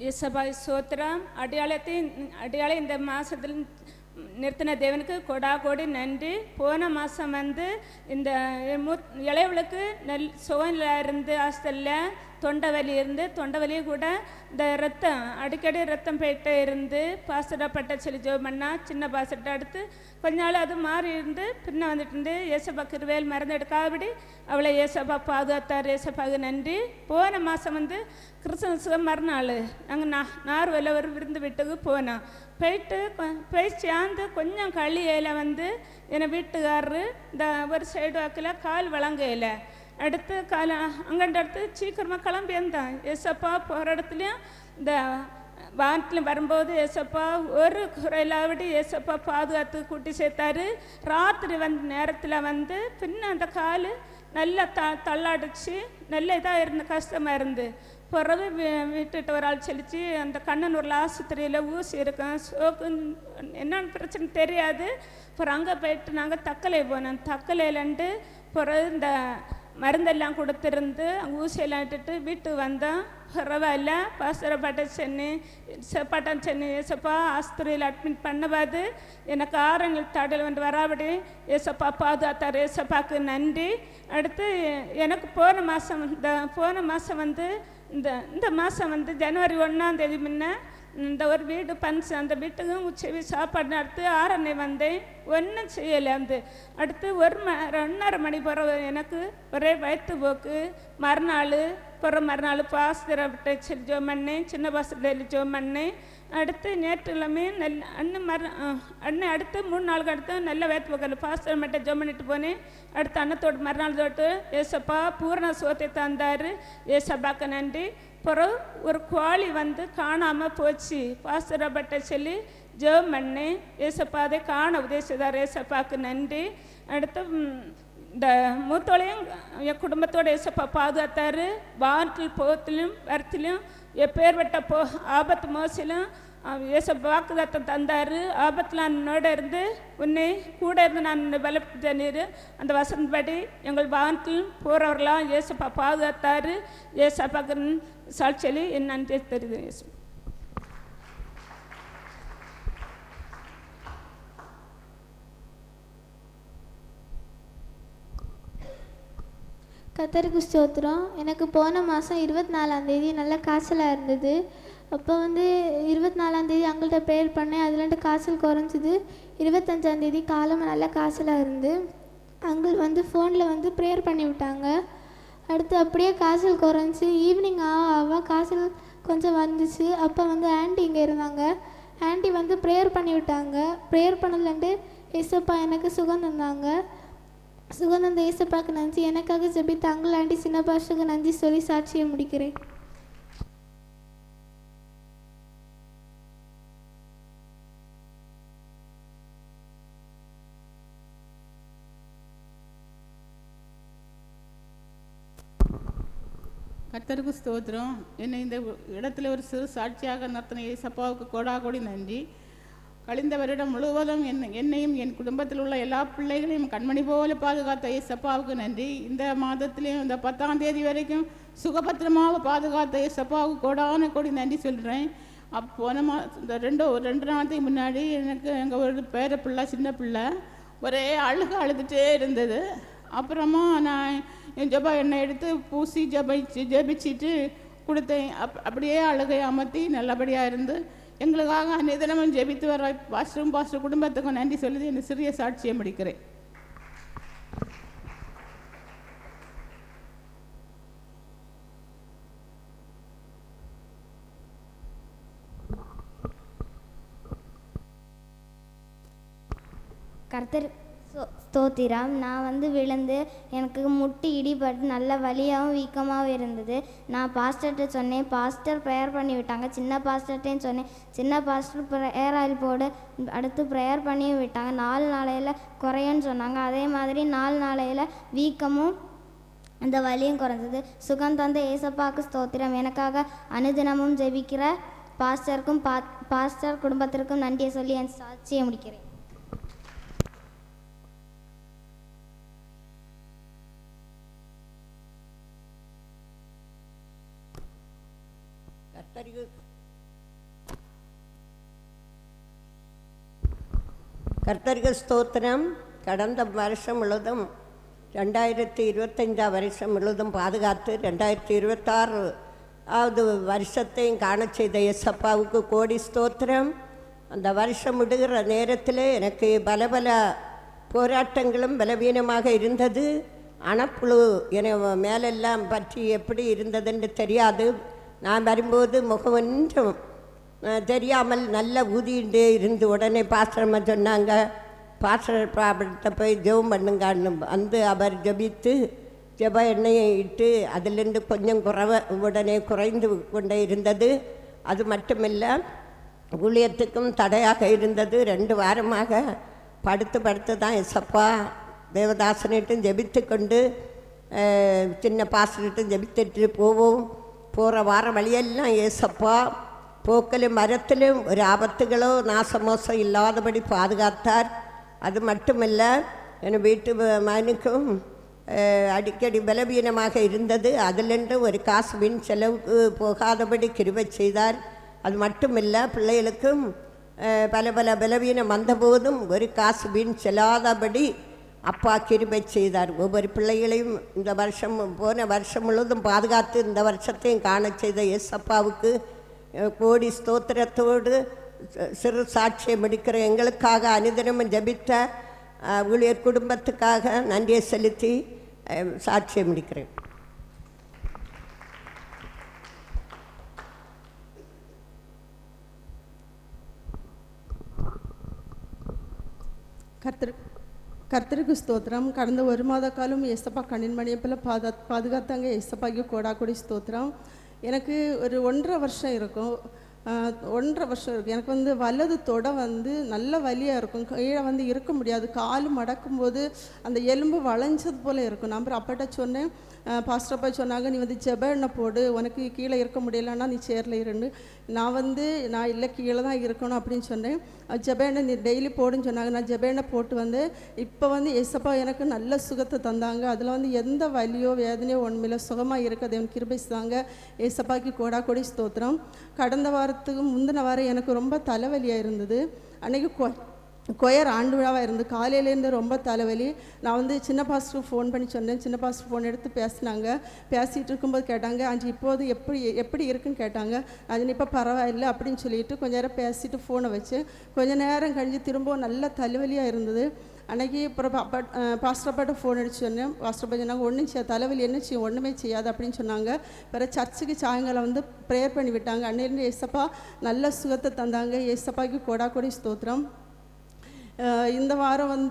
இயேசபாய் சோத்திரம். அடையாள இந்த மாதத்தில் நிறுத்தின தேவனுக்கு கொடா கோடி நன்றி. போன மாதம் இந்த இளையவளுக்கு சுகம் இருந்து ஹாஸ்டலில் தொண்டை வலி இருந்து தொண்டை வலி கூட இந்த ரத்தம் அடிக்கடி ரத்தம் போயிட்டே இருந்து பாஸ்டர்ப்பட்ட சொல்லி ஜோம் பண்ணா சின்ன பாஸ்டர்ட்ட அடுத்து கொஞ்ச நாள் அது மாறி இருந்து பின்ன வந்துட்டு ஏசப்பா கிருவேல் மருந்து எடுக்காதபடி அவளை ஏசப்பா பாதுகாத்தார். ஏசப்பாவுக்கு நன்றி. போன மாதம் கிறிஸ்துமஸுக்கு மறுநாள் நாங்கள் நார்வேல ஒரு விருந்து வீட்டுக்கு போனோம். போய் சேர்ந்து கொஞ்சம் கழியில் என்னை வீட்டுக்காரரு இந்த ஒரு சைடு வாக்கில் கால் வழங்கையில் அடுத்து அங்கண்ட அடுத்து சீக்கிரமாக கிளம்பி வந்தான். ஏசப்பா போகிற இடத்துலையும் இந்த வானத்தில் வரும்போது ஏசப்பா ஒரு குறையிலாவிட்டு ஏசப்பா பாதுகாத்து கூட்டி சேர்த்தாரு. ராத்திரி நேரத்தில் பின்ன அந்த கால் நல்லா தள்ளாடிச்சு நல்ல இதாக இருந்து கஷ்டமாக இருந்து பிறகு வீட்டுட்டு ஒரு ஆள் செழிச்சு அந்த கண்ணனூரில் ஆஸ்பத்திரியில் ஊசி இருக்கும் சோக்கு என்னென்னு பிரச்சனை தெரியாது. அப்புறம் அங்கே போயிட்டு நாங்கள் தக்கலை போனோம். தக்கலையிலண்டு பிறகு இந்த மருந்தெல்லாம் கொடுத்துருந்து அங்கே ஊசியெல்லாம் இட்டுட்டு வீட்டுக்கு வந்தோம். பரவாயில்ல பாஸ்டரப்பட்ட சென்னை ஏசப்பா ஆஸ்பத்திரியில் அட்மிட் பண்ணவாது எனக்கு ஆரங்கள் தடல் வராபடி ஏசப்பா பாதுகாத்தார். ஏசப்பாவுக்கு நன்றி. அடுத்து எனக்கு போன மாதம் இந்த மாதம் ஜனவரி 1ஆம் தேதி முன்ன இந்த ஒரு வீடு பஞ்சம் அந்த வீட்டுக்கும் உச்சவி சாப்பாடு நடத்து ஆரணை வந்தேன். ஒன்றும் செய்யலை. அடுத்து 1.5 மணி பிறகு எனக்கு ஒரே வயிற்று போக்கு. மறுநாள் பாஸ்டர்கிட்ட சொல்லி ஜோம் பண்ணேன். சின்ன பாஸ்டர் ஜோம் பண்ணேன். அடுத்து ஞாயிற்றுக்கிழமை அண்ணன் அடுத்து 3 நாளுக்கு அடுத்து நல்ல வயிற்று போக்கல பாஸ்டர் மட்டும் ஜோம் பண்ணிட்டு போனேன். அடுத்து அன்னத்தோடு மறுநாள் தொட்டு ஏசப்பா பூர்ண சோத்தை தந்தார். ஏசப்பாக்கு நன்றி. பிறகு ஒரு கோழி காணாமல் போச்சு. பாஸ்டரப்பட்ட சொல்லி ஜெபம் பண்ணேன். ஏசப்பா அதை காண உதேசிதார். ஏசப்பாவுக்கு நன்றி. அடுத்து இந்த மூத்தோளையும் என் குடும்பத்தோடு ஏசப்பா பாதுகாத்தார். வானத்தில் போகத்திலும் வரத்திலும் எப்பேற்பட்ட ஆபத்து மோசிலும் ஏசப்பா வாக்குதாத்தம் தந்தார். ஆபத்தில் நான் என்னோட இருந்து உன்னை கூட இருந்து நான் பலப்படுத்த நீர் அந்த வசனப்படி எங்கள் வானத்தில் போகிறவர்களாம் ஏசப்பா பாதுகாத்தார். ஏசப்பாக்கு சாட்சியலி என் நன்றி தெரியுது. ஏசப்பா கர்த்தருக்கு ஸ்தோத்திரம். எனக்கு போன மாதம் 24ஆம் தேதி நல்ல காய்ச்சலாக இருந்தது. அப்போ 24ஆம் தேதி அங்கள்கிட்ட ப்ரேயர் பண்ணேன். அதுலேருந்து காய்ச்சல் குறைஞ்சிது. 25ஆம் தேதி காலமாக நல்ல காய்ச்சலாக இருந்து அங்கிள் ஃபோனில் ப்ரேயர் பண்ணி விட்டாங்க. அடுத்து அப்படியே காய்ச்சல் குறைஞ்சி ஈவினிங் ஆவா காய்ச்சல் கொஞ்சம் வந்துச்சு. அப்போ ஆண்டி இங்கே இருந்தாங்க. ஆண்டி ப்ரேயர் பண்ணி விட்டாங்க. ப்ரேயர் பண்ணதுலேருந்து ஏசப்பா எனக்கு சுகம் தந்தாங்க. சுகந்தந்த ஏசப்பாக்கு நன்றி. எனக்காக ஜெபித்த அங்கிள் ஆண்டி சின்ன பாஷுக்கு நன்றி சொல்லி சாட்சியை முடிக்கிறேன். கர்த்தருக்கு ஸ்தோத்திரம். என்னை இந்த இடத்துல ஒரு சிறு சாட்சியாக நடத்தின ஏசப்பாவுக்கு கோடாகோடி நன்றி. கழிந்த வருடம் முழுவதும் என்னையும் என் குடும்பத்தில் உள்ள எல்லா பிள்ளைகளையும் கண்மணி போல பாதுகாத்த ஏசப்பாவுக்கு நன்றி. இந்த மாதத்துலேயும் இந்த 10ஆம் தேதி வரைக்கும் சுகபத்திரமாக பாதுகாத்த ஏசப்பாவுக்கு கோடான கோடி நன்றி சொல்கிறேன். போன இந்த 2 நாளைக்கு முன்னாடி எனக்கு எங்கள் ஒரு பேர பிள்ளை சின்ன பிள்ளை ஒரே அழுதுகிட்டே இருந்தது. அப்புறமா நான் என் ஜபா எண்ணெய் எடுத்து பூசி ஜபிச்சிட்டு கொடுத்தேன். அப்படியே அழுகை அமர்த்தி நல்லபடியாக இருந்து எங்களுக்காக நிதனமும் ஜெபித்து வர பாஸ்டர் குடும்பத்துக்கும் நன்றி சொல்லி என் சிறிய சாட்சியை முடிக்கிறேன். கர்த்தர் ஸ்தோத்திரம். நான் விழுந்து எனக்கு முட்டி இடிபட்டு நல்ல வலியாகவும் வீக்கமாகவும் இருந்தது. நான் பாஸ்டர்கிட்ட சொன்னேன். பாஸ்டர் ப்ரேயர் பண்ணி விட்டாங்க. சின்ன பாஸ்டர்கிட்டையும் சொன்னேன். சின்ன பாஸ்டர் ப்ரேயர் ஆயில் போடு அடுத்து ப்ரேயர் பண்ணியும் விட்டாங்க. 4 நாளையில் குறையன்னு சொன்னாங்க. அதே மாதிரி 4 நாளையில் வீக்கமும் அந்த வலியும் குறைஞ்சது. சுகம் தந்த ஏசப்பாவுக்கு ஸ்தோத்திரம். எனக்காக அனுதினமும் ஜெபிக்கிற பாஸ்டருக்கும் பாஸ்டர் குடும்பத்திற்கும் நன்றியை சொல்லி என் சாட்சியை முடிக்கிறேன். கர்த்தருக்கு கர்த்தருக்கு ஸ்தோத்திரம். கடந்த வருஷம் முழுதும் 2025 வருஷம் முழுதும் பாதுகாத்து 2026 வருஷத்தையும் காண செய்த இயேசப்பாவுக்கு கோடி ஸ்தோத்திரம். அந்த வருஷம் முடிகிற நேரத்தில் எனக்கு பல போராட்டங்களும் பலவீனமாக இருந்தது. அணப்புழு என மேலெல்லாம் பற்றி எப்படி இருந்ததுன்னு தெரியாது. நான் வரும்போது முகம் ஒன்றும் தெரியாமல் நல்ல ஊதிண்டே இருந்து உடனே பாஸ்டர்மா சொன்னாங்க, பாஸ்டர் ப்ராப்ளத்தை போய் ஜெபம் பண்ணுங்கன்னு வந்து அவர் ஜபித்து ஜெப எண்ணெயை இட்டு அதிலிருந்து கொஞ்சம் உடனே குறைந்து கொண்டே இருந்தது. அது மட்டுமில்லை, ஊழியத்துக்கும் தடையாக இருந்தது. 2 வாரமாக படுத்து தான் எசப்பா தேவதாசனிட்டும் ஜெபித்து கொண்டு சின்ன பாஸ்டர்கிட்டும் ஜெபித்துட்டு போகிற வாரம் வழியெல்லாம் ஏசப்பா போக்கிலும் மரத்திலும் ஒரு ஆபத்துகளோ நாசமோசம் இல்லாதபடி பாதுகாத்தார். அது மட்டுமல்ல, என் வீட்டு மகனுக்கும் அடிக்கடி பலவீனமாக இருந்தது. அதிலிருந்து ஒரு காசு வீண் செலவுக்கு போகாதபடி கிருபை செய்தார். அது மட்டுமில்லை, பிள்ளைகளுக்கும் பல பலவீனம் வந்தபோதும் ஒரு காசு வீண் செல்லாதபடி அப்பா கிருபை செய்தார். ஒவ்வொரு பிள்ளைகளையும் இந்த வருஷம் போன வருஷம் முழுவதும் பாதுகாத்து இந்த வருஷத்தையும் காண செய்த ஏசப்பாவுக்கு கோடி ஸ்தோத்திரத்தோடு சிறு சாட்சியம் எடுக்கிற எங்களுக்காக அனுதினமும் ஜபித்த ஊழியர் குடும்பத்துக்காக நன்றியை செலுத்தி சாட்சியம் எடுக்கிறேன். கர்த்தருக்கு ஸ்தோத்திரம். கடந்த 1 மாத காலம் ஏசப்பா கண்ணின் மணியை போல் பாதுகாத்தாங்க. ஏசப்பாக்கு கோடாக்கொடி ஸ்தோத்திரம். எனக்கு ஒரு 1.5 வருஷம் இருக்கும். 1.5 வருஷம் இருக்கும். எனக்கு வந்து வலது தொடை வந்து நல்ல வலியாக இருக்கும். கீழே இருக்க முடியாது. கால் மடக்கும்போது அந்த எலும்பு வளைஞ்சது போல் இருக்கும். நான் அப்பாட்ட சொன்னேன், பாஸ்டர்ப்பா சொன்னாங்க, நீ ஜெப எண்ணெய் போடு, உனக்கு கீழே இருக்க முடியலன்னா நீ சேரில் இருந்து. நான் இல்லை கீழே தான் இருக்கணும் அப்படின்னு சொன்னேன். ஜெப எண்ணெய் நீ டெய்லி போடுன்னு சொன்னாங்க. நான் ஜெப எண்ணெய் போட்டு வந்தேன். இப்போ ஏசப்பா எனக்கு நல்ல சுகத்தை தந்தாங்க. அதில் எந்த வலியோ வேதனையோ ஒன்றுமில்லை, சுகமாக இருக்க தேவன் கிருபை செய்தாங்க. ஏசப்பாக்கு கோடாக்கொடி ஸ்தோத்திரம். கடந்த வாரத்துக்கு முந்தின வாரம் எனக்கு ரொம்ப தலைவலியாக இருந்தது. அன்றைக்கி கொயர் ஆண்டு விழாவாக இருந்து காலையிலேருந்து ரொம்ப தலைவலி. நான் சின்ன பாஸ்டருக்கு ஃபோன் பண்ணி சொன்னேன். சின்ன பாஸ்டர் ஃபோன் எடுத்து பேசினாங்க. பேசிகிட்டு இருக்கும்போது கேட்டாங்க, அஞ்சு இப்போது எப்படி இருக்குன்னு கேட்டாங்க. அது இப்போ பரவாயில்லை அப்படின்னு சொல்லிட்டு கொஞ்ச நேரம் பேசிட்டு ஃபோனை வச்சு கொஞ்சம் நேரம் கழிஞ்சு திரும்பவும் நல்ல தலைவலியாக இருந்தது. அன்றைக்கி அப்புறம் பாஸ்டர் அப்பாட்ட ஃபோன் அடிச்சு சொன்னேன். பாஸ்டர் அப்பா சொன்னாங்க, ஒன்றும் செய்யாது, தலைவலி என்ன செய்யும், ஒன்றுமே செய்யாது அப்படின்னு சொன்னாங்க. பிறகு சர்ச்சுக்கு சாயங்காலம் ப்ரேயர் பண்ணி விட்டாங்க. அன்னையிலேருந்து ஏசப்பா நல்ல சுகத்தை தந்தாங்க. ஏசப்பாக்கு கோடாக்கொடி ஸ்தோத்திரம். இந்த வாரம்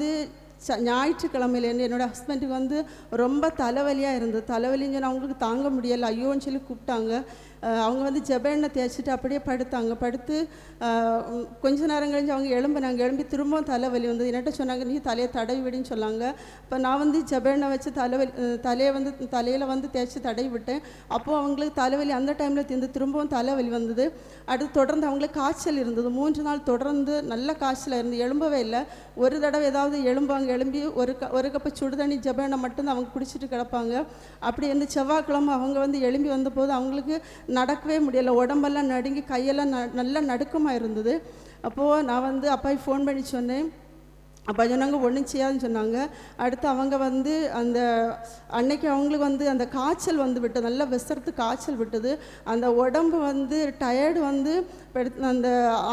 ஞாயிற்றுக்கிழமையிலேருந்து என்னோடய ஹஸ்பண்டுக்கு ரொம்ப தலைவலியாக இருந்தது. தலைவலின்னு சொன்னால் அவங்களுக்கு தாங்க முடியலை, ஐயோன்னு சொல்லி கூப்பிட்டாங்க. அவங்க ஜெப எண்ணெய் தேய்ச்சிட்டு அப்படியே படுத்து கொஞ்ச நேரம் கழிஞ்சு அவங்க எழும்பி திரும்பவும் தலைவலி வந்தது. என்கிட்ட சொன்னாங்க, நீ தலையை தடவி விடுன்னு சொன்னாங்க. இப்போ நான் ஜெப எண்ணெய் வச்சு தலையில் தேய்ச்சி தடவி விட்டேன். அப்போது அவங்களுக்கு தலைவலி அந்த டைமில் திரும்பவும் தலைவலி வந்தது. அடுத்து தொடர்ந்து அவங்களுக்கு காய்ச்சல் இருந்தது. 3 நாள் தொடர்ந்து நல்ல காய்ச்சல் இருந்து எழும்பவே இல்லை. ஒரு தடவை ஏதாவது எழும்பி ஒரு கப்பு சுடுதண்ணி ஜெப எண்ணெய் மட்டும்தான் அவங்க குடிச்சிட்டு கிடப்பாங்க. அப்படி செவ்வாய்க்கிழமை அவங்க எழும்பி வந்தபோது அவங்களுக்கு நடக்கவே முடியலை. உடம்பெல்லாம் நடுங்கி கையெல்லாம் நல்லா நடுக்கமாக இருந்தது. அப்போது நான் அப்பாய் ஃபோன் பண்ணி சொன்னேன். அப்போ சொன்னாங்க, ஒன்றும் செய்யாதுன்னு சொன்னாங்க. அடுத்து அவங்க அந்த அன்னைக்கு அவங்களுக்கு அந்த காய்ச்சல் விட்டது, நல்லா விசரத்து காய்ச்சல் விட்டது. அந்த உடம்பு டயர்டு அந்த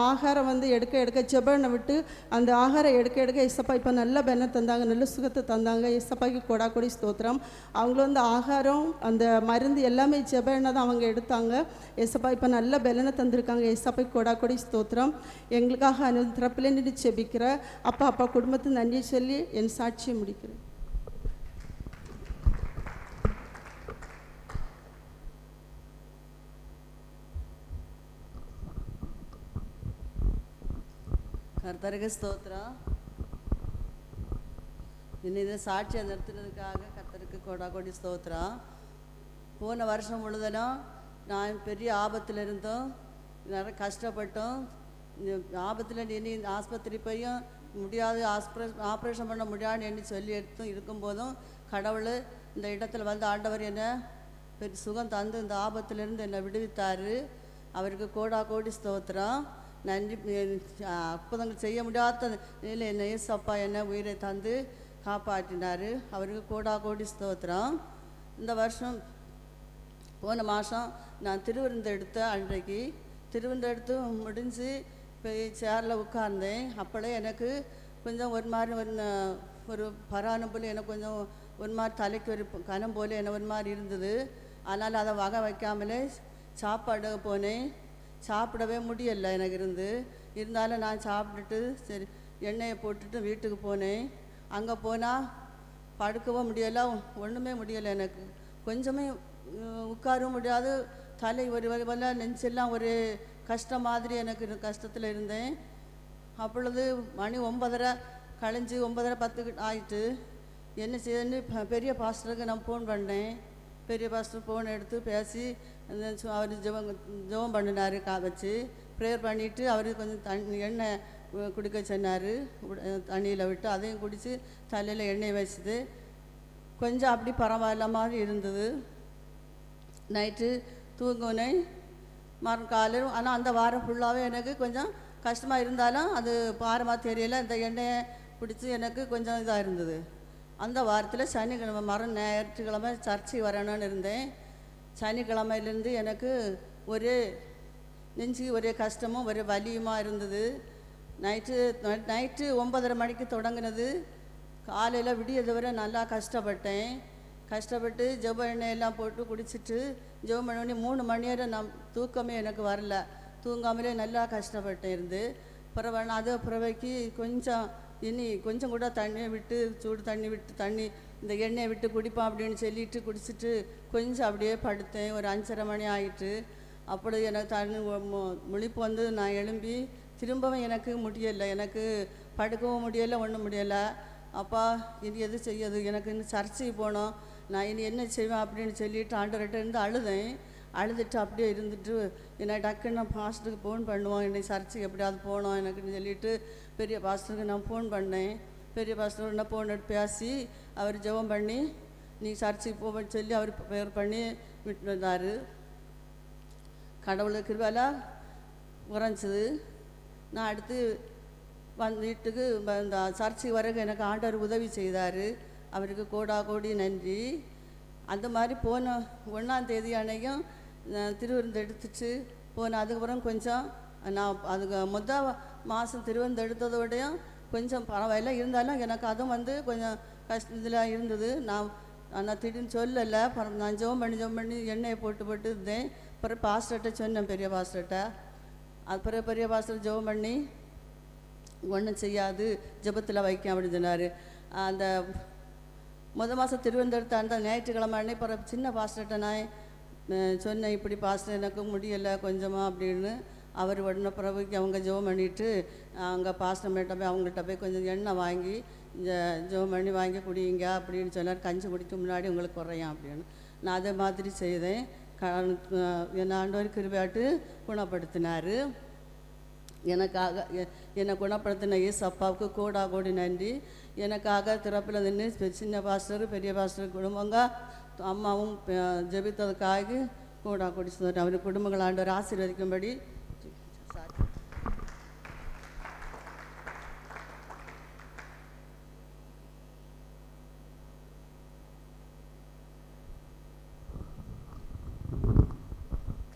ஆகாரம் எடுக்க ஜெப எண்ணெய் விட்டு அந்த ஆகாரம் எடுக்க ஏசப்பா இப்போ நல்ல பெண்ணை தந்தாங்க, நல்ல சுகத்தை தந்தாங்க. ஏசப்பாக்கு கோடாக்கொடி ஸ்தோத்திரம். அவங்களும் ஆகாரம் அந்த மருந்து எல்லாமே ஜெப எண்ணெய் தான் அவங்க எடுத்தாங்க. ஏசப்பா இப்போ நல்ல பெலனை தந்திருக்காங்க. ஏசப்பாக்கு கோடாக்கொடி ஸ்தோத்திரம். எங்களுக்காக திறப்பில் நின்று செபிக்கிற அப்பா குடும்பத்தை நன்றி சொல்லி என் சாட்சியை முடிக்கிறேன். கர்த்தருக்கு ஸ்தோத்திரம். இந்த சாட்சியை நிறுத்தினதுக்காக கர்த்தருக்கு கோடாக்கோடி ஸ்தோத்திரம். போன வருஷம் முழுவதும் நான் பெரிய ஆபத்தில் இருந்தோம், நிறைய கஷ்டப்பட்டோம். ஆபத்தில் இனி ஆஸ்பத்திரி போயும் முடியாது, ஆப்ரேஷன் பண்ண முடியாதுன்னு எண்ணி சொல்லி இருக்கும்போதும் கடவுள் இந்த இடத்துல ஆண்டவர் என்னை பெரிய சுகம் தந்து இந்த ஆபத்திலிருந்து என்னை விடுவித்தார். அவருக்கு கோடாக்கோடி ஸ்தோத்திரம். நன்றி. அற்புதங்கள் செய்ய முடியாத நிலையில் என்ன ஏசப்பா என்ன உயிரை தந்து காப்பாற்றினார். அவருக்கு கோடி ஸ்தோத்திரம். இந்த வருஷம் போன மாதம் நான் திருவிருந்தெடுத்த அன்றைக்கு திருவிருந்தெடுத்து முடிஞ்சு போய் சேரில் உட்கார்ந்தேன். அப்போலே எனக்கு கொஞ்சம் ஒரு மாதிரி ஒரு பராணம் போல் எனக்கு கொஞ்சம் ஒரு மாதிரி தலைக்கு ஒரு கனம் போல் எனக்கு ஒரு மாதிரி இருந்தது. அதனால் அதை வகை வைக்காமலே சாப்பாடு போனேன். சாப்பிடவே முடியலை எனக்கு இருந்தாலும் நான் சாப்பிட்டுட்டு சரி எண்ணெயை போட்டுட்டு வீட்டுக்கு போனேன். அங்கே போனால் படுக்கவும் முடியலை, ஒன்றுமே முடியலை. எனக்கு கொஞ்சமே உட்காரவும் முடியாது. தலை ஒரு வலிவெல்லாம் நெஞ்செல்லாம் ஒரு கஷ்டம் மாதிரி எனக்கு கஷ்டத்தில் இருந்தேன். அப்பொழுது மணி 9:30 கழிஞ்சு 9:10 ஆயிட்டு என்ன செய்யன்னு பெரிய பாஸ்டருக்கு நான் ஃபோன் பண்ணேன். பெரிய பாஸ்டர் ஃபோன் எடுத்து பேசி அவர் ஜெபம் பண்ணினார். வச்சு ப்ரேயர் பண்ணிவிட்டு அவர் கொஞ்சம் எண்ணெய் குடிக்க சொன்னார். தண்ணியில் விட்டு அதையும் குடித்து தலையில் எண்ணெய் வச்சுது. கொஞ்சம் அப்படி பரவாயில்ல மாதிரி இருந்தது. நைட்டு தூங்குனேன் காலையில். ஆனால் அந்த வாரம் ஃபுல்லாகவே எனக்கு கொஞ்சம் கஷ்டமாக இருந்தாலும் அது பாரமாக தெரியல. இந்த எண்ணெயை பிடிச்சி எனக்கு கொஞ்சம் இதாக இருந்தது. அந்த வாரத்தில் சனிக்கிழமை ஞாயிற்றுக்கிழமை சர்ச்சைக்கு வரணும்னு இருந்தேன். சனிக்கிழமையிலேருந்து எனக்கு ஒரே நெஞ்சு ஒரே கஷ்டமும் ஒரே வலியுமாக இருந்தது. நைட்டு 9:30 மணிக்கு தொடங்கினது. காலையில் விடியது வரை நல்லா கஷ்டப்பட்டு ஜெப எண்ணெயெல்லாம் போட்டு குடிச்சிட்டு ஜெபம் பண்ணி 3 மணி நேரம் நான் தூக்கமே எனக்கு வரல. தூங்காமலே நல்லா கஷ்டப்பட்டேன் இருந்து. பிறகு அது பிறவைக்கு கொஞ்சம் கூட தண்ணியை விட்டு சூடு தண்ணி விட்டு இந்த எண்ணெயை விட்டு குடிப்போம் அப்படின்னு சொல்லிட்டு குடிச்சிட்டு கொஞ்சம் அப்படியே படுத்தேன். ஒரு 5:30 மணி ஆகிட்டு அப்படி எனக்கு முழிப்பு வந்து நான் எழும்பி திரும்பவும் எனக்கு முடியலை. எனக்கு படுக்கவும் முடியலை, ஒன்றும் முடியலை. அப்பா இனி எது செய்யாது, எனக்கு இன்னும் சர்ச்சைக்கு போனோம், நான் இனி என்ன செய்வேன் அப்படின்னு சொல்லிட்டு ஆண்டவர்கிட்ட இருந்து அழுதுட்டு அப்படியே இருந்துட்டு என்னை டக்குன்னு நான் பாஸ்டருக்கு ஃபோன் பண்ணுவோம், என்னை சர்ச்சைக்கு எப்படியாவது போனோம் எனக்குன்னு சொல்லிட்டு பெரிய பாஸ்டருக்கு நான் ஃபோன் பண்ணேன். பெரிய பாஸ்டர் என்ன ஃபோன் எடுத்து பேசி அவர் ஜெபம் பண்ணி நீ சர்ச்சைக்கு போவேன்னு சொல்லி அவர் ப்ரேயர் பண்ணி விட்டுருந்தார். கடவுளுக்கு கிருபையால குறைஞ்சிது. நான் அடுத்து வீட்டுக்கு இந்த சர்ச்சைக்கு வரக்கு எனக்கு ஆண்டவர் உதவி செய்தார். அவருக்கு கோடி நன்றி. அந்த மாதிரி போன 1ஆம் தேதி அன்னைக்கும் திருவிருந்து எடுத்துட்டு போனேன். அதுக்கப்புறம் கொஞ்சம் நான் அதுக்கு மாதம் திருவிருந்து எடுத்ததோடையும் கொஞ்சம் பரவாயில்ல. இருந்தாலும் எனக்கு அதுவும் கொஞ்சம் இதில் இருந்தது. நான் திடீர்னு சொல்லலை. நான் ஜெபம் பண்ணி எண்ணெயை போட்டு இருந்தேன். அப்புறம் பாஸ்டர்கிட்ட சொன்னேன், பெரிய பாஸ்டர்கிட்ட. அப்புறம் பெரிய பாஸ்டர் ஜெபம் பண்ணி ஒன்றும் செய்யாது ஜெபத்தில் வைக்க அப்படின்னு சொன்னார். அந்த மாதம் திருவனந்தபுரத்து அந்த ஞாயிற்றுக்கிழமை அன்னைக்கு பிறகு சின்ன பாஸ்டர்கிட்ட நான் சொன்னேன், இப்படி பாஸ்டர் எனக்கு முடியலை கொஞ்சமாக அப்படின்னு. அவர் உடனே பிறகு அவங்க ஜெபம் பண்ணிவிட்டு அங்கே பாஸ்டர் மேட்ட போய் அவங்கள்ட்ட போய் கொஞ்சம் எண்ணெய் வாங்கி ஜெபம் பண்ணி வாங்கி குடிங்க அப்படின்னு சொன்னார். கஞ்சி குடிக்க முன்னாடி உங்களுக்கு குறையும் அப்படின்னு. நான் அதே மாதிரி செய்தேன். என்னை ஆண்டவர் கிருபையாட்டு குணப்படுத்தினார். என்னை குணப்படுத்தின ஏசப்பாவுக்கு கோடி நன்றி. எனக்காக திறப்பில் நின்று சின்ன பாஸ்டர் பெரிய பாஸ்டர் குடும்பங்க அம்மாவும் ஜெபித்ததுக்காக கோடி சொன்னார். அவர் குடும்பங்கள் ஆண்டவர் ஆசீர்வதிக்கும்படி.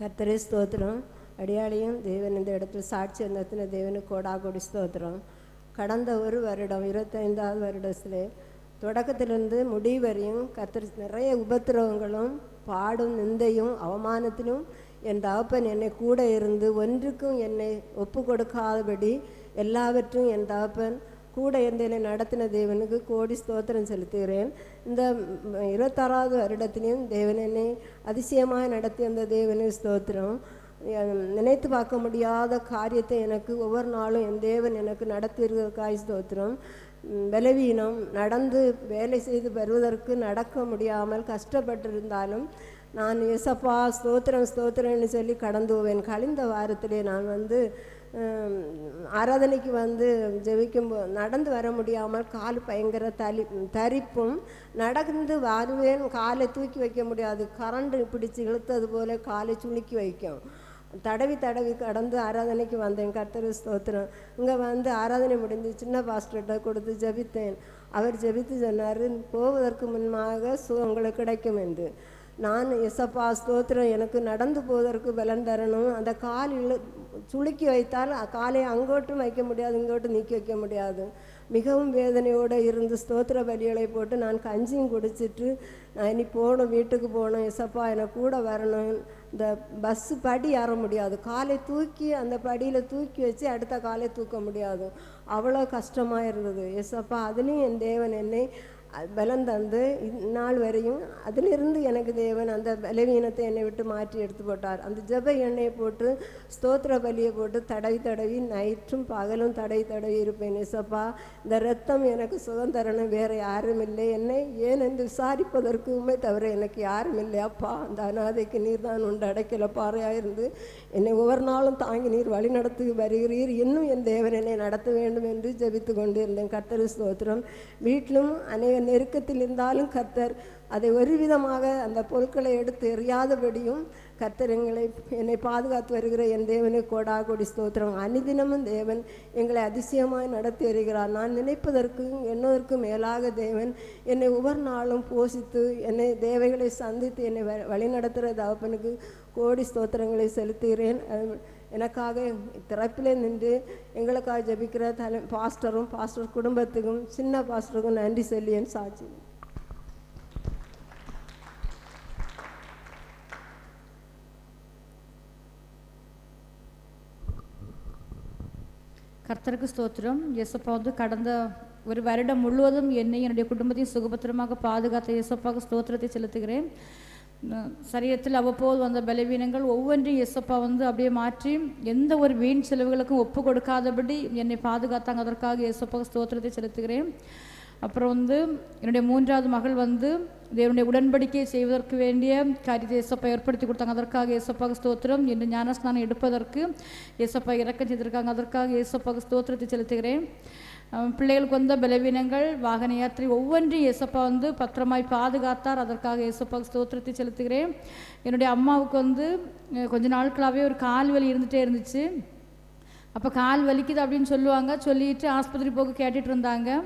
கர்த்தரே ஸ்தோத்திரம். அடியாளையும் தேவன் இந்த இடத்துல சாட்சி நடத்தின தேவனுக்கு கோடி ஸ்தோத்திரம். கடந்த ஒரு வருடம் 25வது வருடத்தில் தொடக்கத்திலிருந்து முடிவு வரையும் கர்த்தர் நிறைய உபத்திரவங்களும் பாடும் நிந்தையும் அவமானத்திலும் என் தகப்பன் என்னை கூட இருந்து ஒன்றுக்கும் என்னை ஒப்பு கொடுக்காதபடி எல்லாவற்றும் என் தகப்பன் கூட இருந்து என்னை நடத்தின தேவனுக்கு கோடி ஸ்தோத்திரம் செலுத்துகிறேன். இந்த 26வது வருடத்திலையும் தேவன் என்னை அதிசயமாக நடத்தி அந்த தேவனுக்கு ஸ்தோத்திரம். நினைத்து பார்க்க முடியாத காரியத்தை எனக்கு ஒவ்வொரு நாளும் என் தேவன் எனக்கு நடத்தியிருக்காய் ஸ்தோத்திரம். பலவீனம் நடந்து வேலை செய்து வருவதற்கு நடக்க முடியாமல் கஷ்டப்பட்டிருந்தாலும் நான் ஏசப்பா ஸ்தோத்திரம்னு சொல்லி கடந்து போவேன். கழிந்த வாரத்திலே நான் ஆராதனைக்கு ஜெபிக்கும்போது நடந்து வர முடியாமல் கால் பயங்கர தரிப்பும் நடந்து வருவேன். காலை தூக்கி வைக்க முடியாது, கரண்ட் பிடிச்சி இழுத்தது போல காலை சுளுக்கி வைக்கும். தடவி தடவி கடந்து ஆராதனைக்கு வந்தேன். கர்த்தர் ஸ்தோத்திரம். இங்கே வந்து ஆராதனை முடிந்து சின்ன பாஸ்டர்கிட்ட கொடுத்து ஜெபித்தேன். அவர் ஜெபித்து சொன்னார், போவதற்கு முன்பாக உங்களுக்கு கிடைக்கும் என்று. நான் எசப்பா ஸ்தோத்திரம், எனக்கு நடந்து போவதற்கு பலன் தரணும். அந்த காலில் சுளுக்கி வைத்தால் காலை அங்கோட்டும் வைக்க முடியாது, இங்கோட்டும் நீக்கி வைக்க முடியாது. மிகவும் வேதனையோடு இருந்து ஸ்தோத்திர பலிகளை போட்டு நான் கஞ்சியும் குடிச்சிட்டு நான் இனி போகணும், வீட்டுக்கு போகணும். எசப்பா எனக்கு கூட வரணும். இந்த பஸ்ஸு படி ஏற முடியாது, காலை தூக்கி அந்த படியில் தூக்கி வச்சு அடுத்த காலை தூக்க முடியாது, அவ்வளோ கஷ்டமாக இருந்தது. எசப்பா அதுலேயும் என் தேவன் என்னை பலம் தந்து இந்நாள் வரையும் அதிலிருந்து எனக்கு தேவன் அந்த பலவீனத்தை என்னை விட்டு மாற்றி எடுத்து போட்டார். அந்த ஜெப எண்ணெயை போட்டு ஸ்தோத்திர பலியை போட்டு தடவி தடவி நைற்றும் பகலும் தடவி தடவி இருப்பேன். இசப்பா இந்த இரத்தம் எனக்கு சுகம் தரணும், வேறு யாரும் இல்லை. என்னை ஏன் என்று விசாரிப்பதற்குமே தவிர எனக்கு யாரும் இல்லை. அப்பா அந்த அனாதைக்கு நீர் தான் உண்டு அடைக்கல பாறையாக இருந்து என்னை ஒவ்வொரு நாளும் தாங்கி நீர் வழி நடத்தி வருகிறீர். இன்னும் என் தேவன் என்னை நடத்த வேண்டும் என்று ஜெபித்து கொண்டு இருந்தேன். கர்த்தர் ஸ்தோத்திரம். வீட்டிலும் அநேக நெருக்கத்தில் இருந்தாலும் கர்த்தர் அதை ஒரு விதமாக அந்த பொருட்களை எடுத்து எறியாதபடியும் கர்த்தர் என்னை பாதுகாத்து வருகிற என் தேவனுக்கு கோடா கோடி ஸ்தோத்திரம். அனுதினமும் தேவன் எங்களை அதிசயமாய் நடத்தி வருகிறார். நான் நினைப்பதற்கும் எண்ணுவதற்கும் மேலாக தேவன் என்னை ஒவ்வொரு நாளும் போஷித்து என்னை தேவைகளை சந்தித்து என்னை வழிநடத்துகிற தகப்பனுக்கு கோடி ஸ்தோத்திரங்களை செலுத்துகிறேன். எனக்காக திறப்பிலே நின்று எங்களுக்காக ஜெபிக்கிற பாஸ்டரும் பாஸ்டர் குடும்பத்துக்கும் சின்ன பாஸ்டருக்கும் நன்றி சொல்லி என் சாட்சி. கர்த்தருக்கு ஸ்தோத்திரம். இயேசப்பா வந்து கடந்த ஒரு வருடம் முழுவதும் என்னை என்னுடைய குடும்பத்தையும் சுகபத்திரமாக பாதுகாத்த இயேசப்பாவுக்கு ஸ்தோத்திரத்தை செலுத்துகிறேன். சரீரத்தில் அவ்வப்போது வந்த பலவீனங்கள் ஒவ்வொன்றையும் இயேசப்பா வந்து அப்படியே மாற்றி எந்த ஒரு வீண் செலவுகளுக்கும் ஒப்பு கொடுக்காதபடி என்னை பாதுகாத்தாங்க. அதற்காக இயேசப்பாவுக்கு ஸ்தோத்திரத்தை செலுத்துகிறேன். அப்புறம் வந்து என்னுடைய 3வது மகள் வந்து தேவனுடைய உடன்படிக்கையை செய்வதற்கு வேண்டிய காரியத்தை இயேசப்பா ஏற்படுத்தி கொடுத்தாங்க. அதற்காக இயேசப்பாவுக்கு ஸ்தோத்திரம். இன்று ஞானஸ்நானம் எடுப்பதற்கு இயேசப்பா இறக்கம் செய்திருக்காங்க. அதற்காக இயேசப்பாவுக்கு ஸ்தோத்திரத்தை செலுத்துகிறேன். பிள்ளைகளுக்கு வந்த பலவீனங்கள் வாகன யாத்திரை ஒவ்வொன்றையும் இயேசப்பா வந்து பத்திரமாய் பாதுகாத்தார். அதற்காக இயேசப்பாவுக்கு ஸ்தோத்திரத்தை செலுத்துகிறேன். என்னுடைய அம்மாவுக்கு வந்து கொஞ்ச நாட்களாகவே ஒரு கால் வலி இருந்துகிட்டே இருந்துச்சு. அப்போ கால் வலிக்குது அப்படின்னு சொல்லிட்டு ஆஸ்பத்திரி போக கேட்டுட்டு இருந்தாங்க.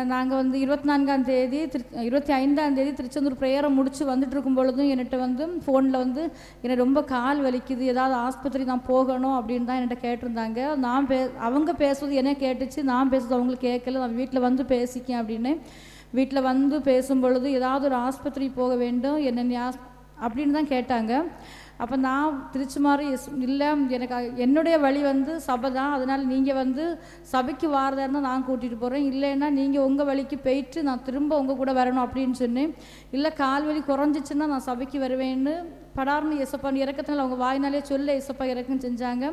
நாங்கள் வந்து 24ஆம் தேதி 25ஆம் தேதி திருச்செந்தூர் ப்ரேயரை முடித்து வந்துட்டு இருக்கும் பொழுதும் என்கிட்ட வந்து ஃபோனில் வந்து எனக்கு ரொம்ப கால் வலிக்குது, ஏதாவது ஆஸ்பத்திரி நான் போகணும் அப்படின்னு தான் என்கிட்ட கேட்டிருந்தாங்க. அவங்க பேசுவது என்ன கேட்டுச்சு, நான் பேசுவது அவங்களுக்கு கேட்கல. நான் வீட்டில் வந்து பேசிக்கேன் அப்படின்னு வீட்டில் வந்து பேசும் பொழுது ஏதாவது ஒரு ஆஸ்பத்திரி போக வேண்டும் என்னென்ன அப்படின்னு தான் கேட்டாங்க. அப்போ நான் திருச்சி மாதிரி இல்லை, எனக்கு என்னுடைய வழி வந்து சபை தான், அதனால் நீங்கள் வந்து சபைக்கு வாரதா இருந்தால் நான் கூட்டிகிட்டு போகிறேன், இல்லைன்னா நீங்கள் உங்கள் வழிக்கு போயிட்டு நான் திரும்ப உங்கள் கூட வரணும் அப்படின்னு சொன்னேன். இல்லை கால் வலி குறைஞ்சிச்சுன்னா நான் சபைக்கு வருவேன்னு படார்னு இயேசப்பா இறக்கத்தினால அவங்க வாயினாலே சொல்ல இயேசப்பா இறக்கம் செஞ்சாங்க.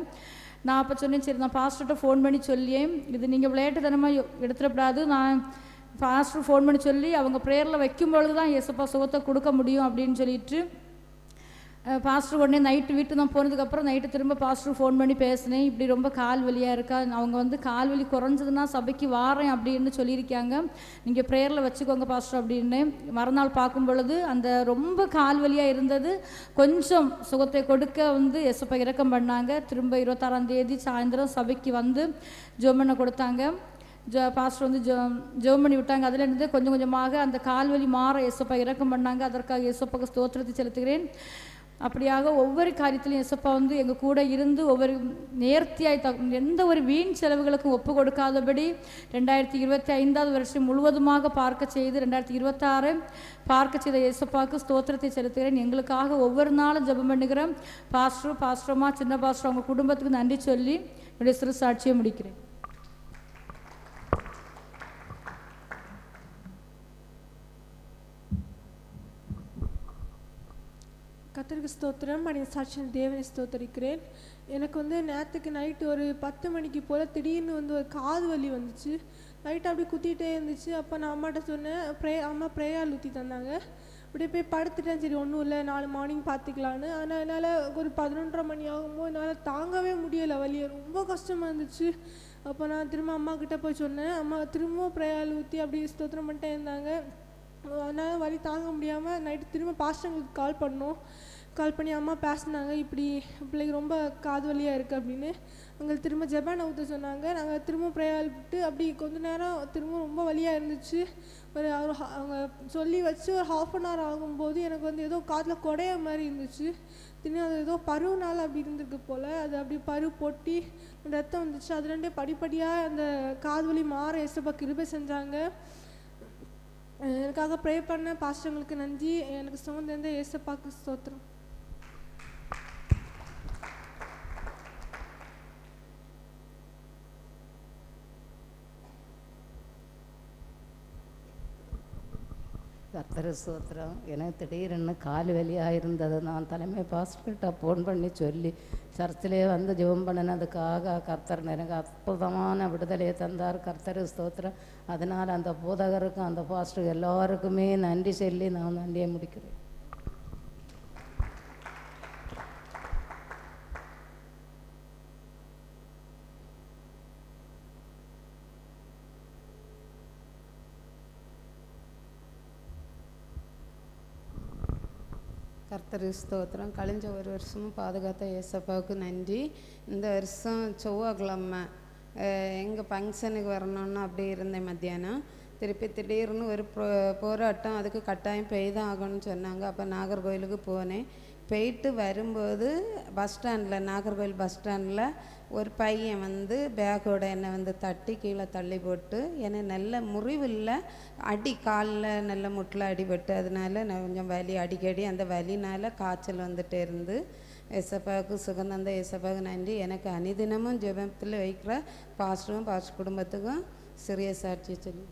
நான் அப்போ சொன்னேன், சரி நான் பாஸ்டர்கிட்ட ஃபோன் பண்ணி சொல்லியேன், இது நீங்கள் விளையாட்டுத்தனமாக எடுத்துடக்கூடாது, நான் பாஸ்டர் ஃபோன் பண்ணி சொல்லி அவங்க ப்ரேயரில் வைக்கும் பொழுது தான் இயேசப்பா சுகத்தை கொடுக்க முடியும் அப்படின்னு சொல்லிட்டு பாஸ்டர் உடனே நைட்டு வீட்டு தான் போனதுக்கப்புறம் நைட்டு திரும்ப பாஸ்டர் ஃபோன் பண்ணி பேசினேன். இப்படி ரொம்ப கால் வலியாக இருக்கா, அவங்க வந்து கால் வலி குறைஞ்சதுன்னா சபைக்கு வாரேன் அப்படின்னு சொல்லியிருக்காங்க, நீங்கள் ப்ரேயரில் வச்சுக்கோங்க பாஸ்டர் அப்படின்னு. மறுநாள் பார்க்கும் பொழுது அந்த ரொம்ப கால் வலியாக இருந்தது கொஞ்சம் சுகத்தை கொடுக்க வந்து இயேசப்பா இரக்கம் பண்ணாங்க. திரும்ப 26ஆம் தேதி சாயந்தரம் சபைக்கு வந்து ஜெபம் கொடுத்தாங்க. பாஸ்டர் வந்து ஜெபம் பண்ணி விட்டாங்க. அதிலிருந்து கொஞ்சம் கொஞ்சமாக அந்த கால்வலி மாற இயேசப்பா இரக்கம் பண்ணாங்க. அதற்காக இயேசப்பாவுக்கு ஸ்தோத்திரத்தை செலுத்துகிறேன். அப்படியாக ஒவ்வொரு காரியத்திலும் இயேசப்பா வந்து எங்கள் கூட இருந்து ஒவ்வொரு நேர்த்தியாய் எந்த ஒரு வீண் செலவுகளுக்கும் ஒப்பு கொடுக்காதபடி 2025ஆவது வருஷம் முழுவதுமாக பார்க்க செய்து 2026 பார்க்க செய்த இயேசப்பாவுக்கு ஸ்தோத்திரத்தை செலுத்துகிறேன். எங்களுக்காக ஒவ்வொரு நாளும் ஜெபம் பண்ணுகிற பாஸ்டரம்மா சின்ன பாஸ்டர் அவங்க குடும்பத்துக்கு நன்றி சொல்லி என்னுடைய சிறு சாட்சியை முடிக்கிறேன். கர்த்தருக்கு ஸ்தோத்திரம். அடைய சாட்சியின் தேவனை ஸ்தோத்தரிக்கிறேன். எனக்கு வந்து நேற்றுக்கு நைட்டு ஒரு 10 மணிக்கு போல் திடீர்னு வந்து ஒரு காது வலி வந்துச்சு. நைட்டு அப்படி குத்திகிட்டே இருந்துச்சு. அப்போ நான் அம்மாட்ட சொன்னேன், அம்மா ப்ரேயால் ஊற்றி தந்தாங்க. அப்படியே போய் படுத்துட்டேன். சரி ஒன்றும் இல்லை, நாளை மார்னிங் பார்த்துக்கலான்னு. ஆனால் என்னால் ஒரு 11:30 மணி ஆகும்போது என்னால் தாங்கவே முடியலை, வலியை ரொம்ப கஷ்டமாக இருந்துச்சு. அப்போ நான் திரும்ப அம்மா கிட்டே போய் சொன்னேன். அம்மா திரும்பவும் ப்ரேயால் ஊற்றி அப்படி ஸ்தோத்திரம் பண்ணிட்டே இருந்தாங்க. அதனால் வலி தாங்க முடியாமல் நைட்டு திரும்ப பாஸ்டங்களுக்கு கால் பண்ணோம். கால் பண்ணி அம்மா பேசினாங்க, இப்படி பிள்ளைக்கு ரொம்ப காது வலியாக இருக்குது அப்படின்னு. அங்கே திரும்ப ஜெபானை ஊற்ற சொன்னாங்க. நாங்கள் திரும்ப ப்ரேயர் விட்டு அப்படி கொஞ்ச நேரம் திரும்ப ரொம்ப வலியாக இருந்துச்சு. அவங்க சொல்லி வச்சு ஒரு 1/2 hour ஆகும்போது எனக்கு வந்து ஏதோ காதில் குடைய மாதிரி இருந்துச்சு. திடீர்னு அது ஏதோ பருவனால அப்படி இருந்திருக்கு போல். அது அப்படி பரு பொட்டி ரத்தம் வந்துச்சு. அதுலேருந்தே படிப்படியாக அந்த காது வலி மாற ஏசப்பா கிருபை செஞ்சாங்க. எனக்காக ப்ரே பண்ண பாஸ்டர்களுக்கு நன்றி. எனக்கு சுகம் தந்த ஏசப்பாக்கு ஸ்தோத்திரம். கர்த்தர் ஸ்தோத்திரம். எனக்கு திடீர்னு கால் வலியாக இருந்தது. நான் தலைமை பாஸ்டர்கிட்ட ஃபோன் பண்ணி சொல்லி சர்ச்சிலே வந்து ஜெபம் பண்ணினதுக்காக கர்த்தர் எனக்கு அற்புதமான விடுதலையை தந்தார். கர்த்தர் ஸ்தோத்திரம். அதனால் அந்த போதகருக்கும் அந்த பாஸ்டருக்கு எல்லாருக்குமே நன்றி சொல்லி நான் நன்றியை முடிக்கிறேன். கர்த்தர் ஸ்தோத்திரம். கழிஞ்ச ஒரு வருஷமும் பாதுகாத்த ஏசப்பாவுக்கு நன்றி. இந்த வருஷம் செவ்வாய்க்கிழமை எங்கள் ஃபங்க்ஷனுக்கு வரணுன்னு அப்படி இருந்தேன். மத்தியானம் திருப்பி திடீர்னு ஒரு போராட்டம், அதுக்கு கட்டாயம் பெய்தான் ஆகணும்னு சொன்னாங்க. அப்போ நாகர்கோயிலுக்கு போனேன். போயிட்டு வரும்போது பஸ் ஸ்டாண்டில், நாகர்கோவில் பஸ் ஸ்டாண்டில் ஒரு பையன் வந்து பேக்கோட என்னை வந்து தட்டி கீழே தள்ளி போட்டு, என்னை நல்ல முறிவில்லை அடி, காலில் நல்ல முட்டில் அடிபட்டு, அதனால நான் கொஞ்சம் வலி அடிக்கடி அந்த வலினால் காய்ச்சல் வந்துட்டே இருந்து. ஏசப்பாவுக்கு சுகந்தந்த ஏசப்பாவுக்கு நன்றி. எனக்கு அனிதினமும் ஜெபத்தில் வைக்கிற பாஸ்டரும் பாஸ்டர் குடும்பத்துக்கும் சிறிய சாட்சியை சொல்லி.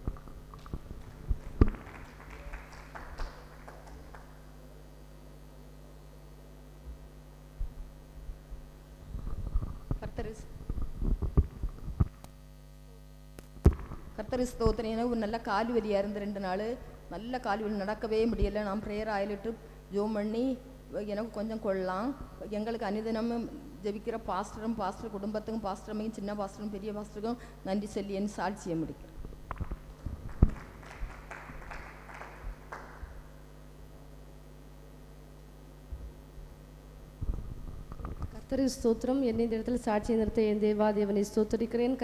கர்த்தர் ஸ்தோத்திரம். எனக்கு ஒரு நல்ல கால் வலியாக இருந்து 2 நாள் நல்ல கால் வலி, நடக்கவே முடியலை. நான் ப்ரேயர் ஆயிலிட்டு ஜோம் பண்ணி எனக்கு கொஞ்சம் கொள்ளலாம். எங்களுக்கு அனுதினமும் ஜெபிக்கிற பாஸ்டரும் பாஸ்டர் குடும்பத்துக்கும் பாஸ்டரமையும் சின்ன பாஸ்டரும் பெரிய பாஸ்டருக்கும் நன்றி சொல்லி என் சாட்சியை முடிக்கிறேன். கர்த்தரை ஸ்தோத்திரம். என்னை இந்த இடத்துல சாட்சியை நிறுத்த என் தேவாதேவனை ஸ்தோத்தரிக்கிறேன்.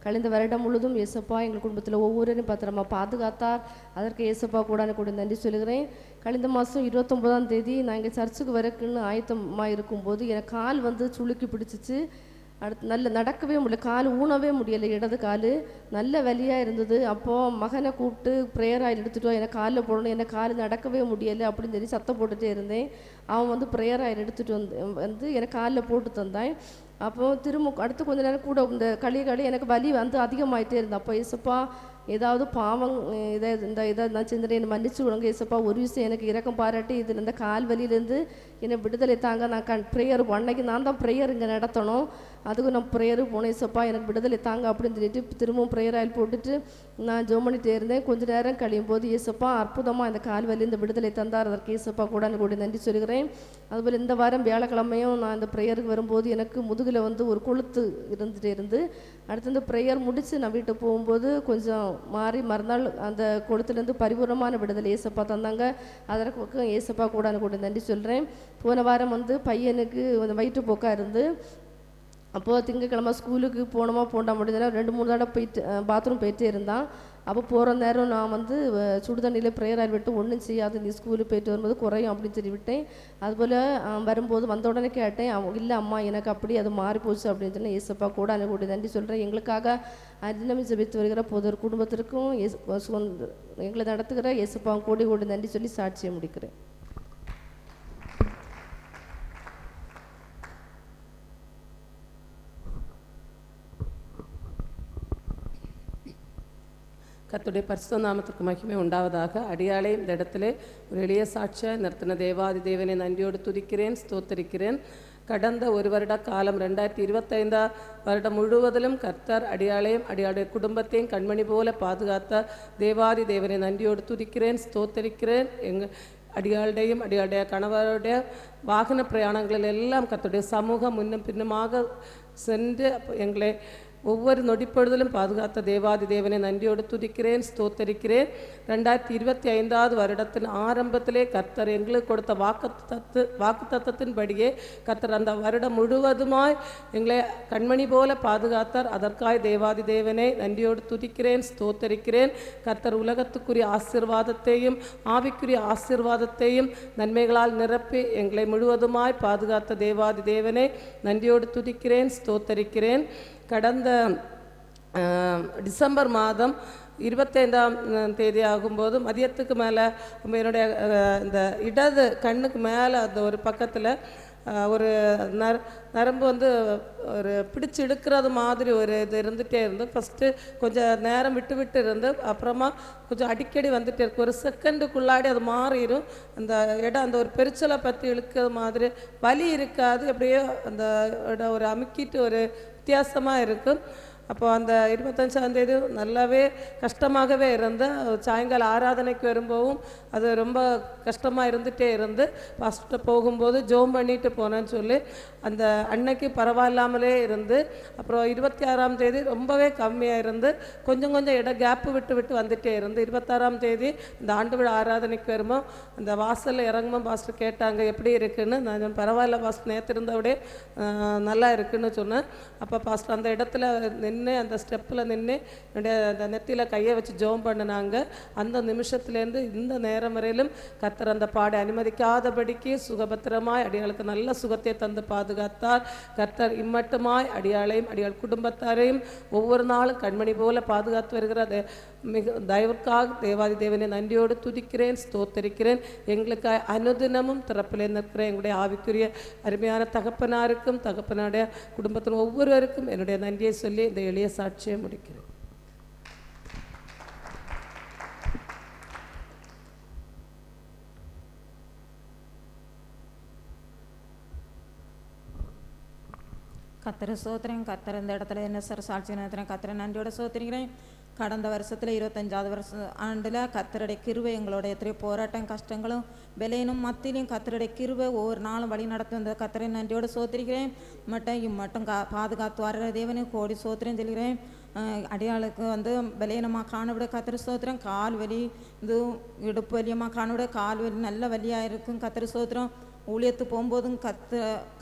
கழிந்த வருடம் முழுதும் ஏசப்பா எங்கள் குடும்பத்தில் ஒவ்வொருவரையும் பத்திரமா பாதுகாத்தார். அதற்கு ஏசப்பா கூட நன்றி சொல்லுகிறேன். கழிந்த மாதம் 29ஆம் தேதி நான் இங்கே சர்ச்சுக்கு வரக்குன்னு ஆயத்தமாக இருக்கும்போது எனக்கு கால் வந்து சுளுக்கி பிடிச்சிச்சு. அடுத்து நடக்கவே முடியல, கால் ஊனவே முடியலை, இடது கால் நல்ல வலியாக இருந்தது. அப்போது மகனை கூப்பிட்டு ப்ரேயர் ஆயில் எடுத்துகிட்டு எனக்கு காலில் போடணும், எனக்கு கால் நடக்கவே முடியலை அப்படின்னு சொல்லி சத்தம் போட்டுகிட்டே இருந்தேன். அவன் வந்து ப்ரேயர் ஆயில் எடுத்துகிட்டு வந்து எனக்கு காலில் போட்டு தந்தான். அப்போது திரும்ப அடுத்து கொஞ்ச நேரம் கூட இந்த களி எனக்கு வலி வந்து அதிகமாகிட்டே இருந்தேன். அப்போ ஏசப்பா ஏதாவது பாவம் இதை நான் சிந்தனை என்னை மன்னிச்சு விடுங்க ஏசப்பா, ஒரு விஷயம் எனக்கு இரக்கம் பாராட்டி இது இந்த கால் வலியிலேருந்து என்னை விடுதலை தாங்க. நான் ப்ரேயர் அன்னைக்கு நான் தான் ப்ரேயர் இங்கே நடத்தணும், அதுக்கும் நான் ப்ரேயருக்கு போனேன். ஏசப்பா எனக்கு விடுதலை தாங்க அப்படின்னு சொல்லிட்டு திரும்பவும் ப்ரேயர் ஆயில் போட்டுட்டு நான் ஜோம் பண்ணிகிட்டே இருந்தேன். கொஞ்சம் நேரம் கழியும் போது ஏசப்பா அற்புதமாக இந்த கால் வலி இந்த விடுதலை தந்தார். அதற்கு ஏசப்பா கூட நன்றி சொல்கிறேன். அதுபோல் இந்த வாரம் வியாழக்கிழமையும் நான் இந்த ப்ரேயருக்கு வரும்போது எனக்கு முதுகில் வந்து ஒரு கொளுத்து இருந்துகிட்டே இருந்து, அடுத்து இந்த ப்ரேயர் முடித்து நான் வீட்டுக்கு போகும்போது கொஞ்சம் மாறி மறுநாள் அந்த கொளுத்துலேருந்து பரிபூர்ணமான விடுதலை ஏசப்பா தந்தாங்க. அதற்கு ஏசப்பா கூட நன்றி சொல்கிறேன். போன வாரம் வந்து பையனுக்கு வயிற்றுப்போக்காக இருந்து, அப்போது திங்கக்கிழமை ஸ்கூலுக்கு போனோமா போண்டா முடிஞ்சதுனா 2-3 தடவை போயிட்டு பாத்ரூம் போயிட்டே இருந்தான். அப்போ போகிற நேரம் நான் வந்து சுடுதண்ணியில் ப்ரேயர் ஆயில் விட்டு ஒன்றும் செய்யாது, நீ ஸ்கூலுக்கு போயிட்டு வரும்போது குறையும் அப்படின்னு சொல்லி விட்டேன். அதுபோல் வரும்போது வந்த உடனே கேட்டேன், இல்லை அம்மா எனக்கு அப்படி அது மாறி போச்சு அப்படின்னு சொன்னால் ஏசப்பா கூட நன்றி சொல்கிறேன். எங்களுக்காக அர்ஜுனமி ஜெபித்து வருகிற பொது குடும்பத்திற்கும் எங்களை நடத்துகிற ஏசப்பா கூட நன்றி சொல்லி சாட்சியை முடிக்கிறேன். கர்த்தருடைய பரிசுத்த நாமத்திற்கு மகிமை உண்டாவதாக. அடியாளை இந்த இடத்துல ஒரு எளிய சாட்சியாக நிறுத்தின தேவாதி தேவனை நன்றியோடு துதிக்கிறேன், ஸ்தோத்தரிக்கிறேன். கடந்த ஒரு வருட காலம் 2025 வருடம் முழுவதிலும் கர்த்தர் அடியாளையும் அடியாளுடைய குடும்பத்தையும் கண்மணி போல பாதுகாத்த தேவாதி தேவனை நன்றியோடு துதிக்கிறேன், ஸ்தோத்தரிக்கிறேன். எங்கள் அடியாளுடையும் அடியாளுடைய கணவருடைய வாகன பிரயாணங்களில் எல்லாம் கர்த்தருடைய சமூகம் முன்னும் பின்னுமாக சென்று எங்களை ஒவ்வொரு நொடிப்பொழுதிலும் பாதுகாத்த தேவாதி தேவனை நன்றியோடு துதிக்கிறேன், ஸ்தோத்தரிக்கிறேன். 2025 வருடத்தின் ஆரம்பத்திலே கர்த்தர் எங்களுக்கு கொடுத்த வாக்குத்தத்தத்தின்படியே கர்த்தர் அந்த வருடம் முழுவதுமாய் எங்களை கண்மணி போல பாதுகாத்தார். அதற்காய் தேவாதி தேவனை நன்றியோடு துதிக்கிறேன், ஸ்தோத்தரிக்கிறேன். கர்த்தர் உலகத்துக்குரிய ஆசீர்வாதத்தையும் ஆவிக்குரிய ஆசீர்வாதத்தையும் நன்மைகளால் நிரப்பி எங்களை முழுவதுமாய் பாதுகாத்த தேவாதி தேவனை நன்றியோடு துதிக்கிறேன், ஸ்தோத்தரிக்கிறேன். கடந்த டிசம்பர் மாதம் 25ஆம் தேதி ஆகும்போது மதியத்துக்கு மேலே என்னுடைய இந்த இடது கண்ணுக்கு மேலே அந்த ஒரு பக்கத்தில் ஒரு நரம்பு வந்து ஒரு பிடிச்சி எடுக்கிறது மாதிரி ஒரு இது இருந்துகிட்டே இருந்து ஃபஸ்ட்டு கொஞ்சம் நேரம் விட்டு விட்டு இருந்து அப்புறமா கொஞ்சம் அடிக்கடி வந்துகிட்டே இருக்கும். ஒரு செகண்டுக்குள்ளாடி அது மாறிடும். அந்த இடம் அந்த ஒரு பெருச்சலை பற்றி இழுக்கிறது மாதிரி வலி இருக்காது, அப்படியே அந்த இடம் ஒரு அமுக்கிட்டு ஒரு வித்தியாசமாக இருக்கும். அப்போ அந்த 25ஆம் தேதி நல்லாவே கஷ்டமாகவே இருந்து சாயங்கால ஆராதனைக்கு வரும்போதும் அது ரொம்ப கஷ்டமாக இருந்துகிட்டே இருந்து ஃபஸ்ட்டு போகும்போது ஜோம் பண்ணிட்டு போனேன்னு சொல்லி அந்த அன்னைக்கு பரவாயில்லாமலே இருந்து அப்புறம் 26ஆம் தேதி ரொம்பவே கம்மியாக இருந்து கொஞ்சம் கொஞ்சம் இடம் கேப்பு விட்டு விட்டு வந்துகிட்டே இருந்து 26ஆம் தேதி இந்த ஆண்டு விழா ஆராதனைக்கு வரும்போது அந்த வாசலில் இறங்கும்போது பாஸ்டர் கேட்டாங்க எப்படி இருக்குன்னு. நான் பரவாயில்ல பாஸ்டர், நேற்று இருந்தவிட நல்லா இருக்குன்னு சொன்னேன். அப்போ பாஸ்டர் அந்த இடத்துல நின்று அந்த ஸ்டெப்பில் நின்று என்னுடைய அந்த நெத்தியில் கையை வச்சு ஜோம் பண்ணினாங்க. அந்த நிமிஷத்துலேருந்து இந்த நேரம் வரையிலும் கர்த்தர் அந்த பாடை அனுமதிக்காதபடிக்கு சுகபத்திரமாய் அடியாளுக்கு நல்ல சுகத்தை தந்து பாதுகாத்தார். கர்த்தர் இம்மட்டுமாய் அடியாளையும் அடியாள் குடும்பத்தாரையும் ஒவ்வொரு நாளும் கண்மணி போல பாதுகாத்து வருகிறது. மிக தயவுக்காக தேவாதி தேவனை நன்றியோடு துதிக்கிறேன், ஸ்தோத்தரிக்கிறேன். எங்களுக்காக அனுதினமும் திறப்பிலே நிற்கிற எங்களுடைய ஆவிக்குரிய அருமையான தகப்பனாருக்கும் தகப்பனுடைய குடும்பத்தின் ஒவ்வொருவருக்கும் என்னுடைய நன்றியை சொல்லி இந்த எளிய சாட்சியை முடிக்கிறேன். கத்திர சோத்திரன் கத்திர இந்த இடத்துல என்ன சார் சாட்சி நேரத்தில் கத்திர நன்றியோட சோத்திரிக்கிறேன். கடந்த வருஷத்தில் 25ஆவது ஆண்டில் கத்தருடைய கிருபை எங்களோட எத்தனையோ போராட்டம் கஷ்டங்களும் விலையினும் மத்தியிலையும் கத்தருடைய கிருபை ஒவ்வொரு நாளும் வழி நடத்தி வந்த கத்தரை நன்றியோடு சோத்திரிக்கிறேன். இம்மட்டும் பாதுகாத்து வர்ற தேவனை கோடி சோத்திரம் சொல்கிறேன். அடியாளுக்கு வந்து விலையினமாக காணவிட கத்திர சோத்திரம். கால் வலி இது இடுப்பு வலியமாக காணவிட கால் வலி நல்ல வலியாக இருக்கும் கத்திர சோத்திரம். ஊழியத்து போகும்போதும்